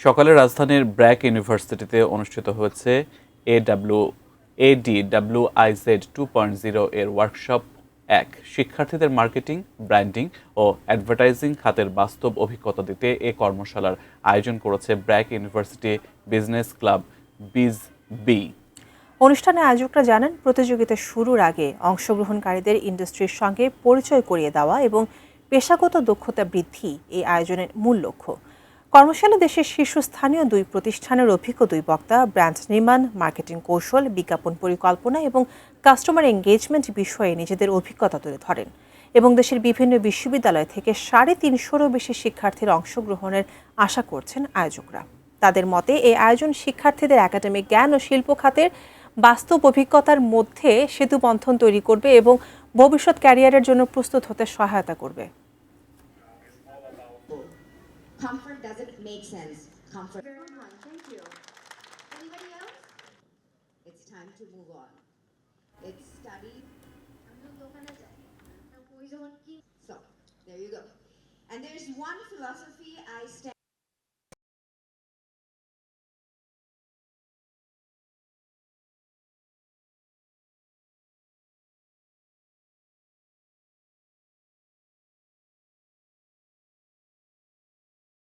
সকালে রাজধানীর ব্র্যাক ইউনিভার্সিটিতে অনুষ্ঠিত হয়েছে ADWIZ 2.0 এর ওয়ার্কশপ 1। শিক্ষার্থীদের মার্কেটিং, ব্র্যান্ডিং ও অ্যাডভার্টাইজিং খাতের বাস্তব অভিজ্ঞতা দিতে এ কর্মশালার আয়োজন করেছে BRAC university business club BIZB। অনুষ্ঠানে আয়োজকরা জানান, প্রতিযোগিতা শুরুর আগে অংশগ্রহণকারীদের ইন্ডাস্ট্রির সঙ্গে পরিচয় করিয়ে দেওয়া এবং পেশাগত দক্ষতা বৃদ্ধি এই আয়োজনের মূল লক্ষ্য। কর্মশালা দেশের শীর্ষস্থানীয় 2 প্রতিষ্ঠানের অভিজ্ঞ 2 বক্তা ব্র্যান্ড নির্মাণ, মার্কেটিং কৌশল, বিজ্ঞাপন পরিকল্পনা এবং কাস্টমার এঙ্গেজমেন্ট বিষয়ে নিজেদের অভিজ্ঞতা তুলে ধরেন এবং দেশের বিভিন্ন বিশ্ববিদ্যালয় থেকে 350-রও বেশি শিক্ষার্থীর অংশগ্রহণের আশা করছেন আয়োজকরা। তাদের মতে এই আয়োজন শিক্ষার্থীদের একাডেমিক জ্ঞান ও শিল্প খাতের বাস্তব অভিজ্ঞতার মধ্যে সেতুবন্ধন তৈরি করবে এবং ভবিষ্যৎ ক্যারিয়ারের জন্য প্রস্তুত হতে সহায়তা করবে। Comfort doesn't make sense. Comfort. Thank you. Anybody else? It's time to move on. It's study. So, there you go. And there's one philosophy I stand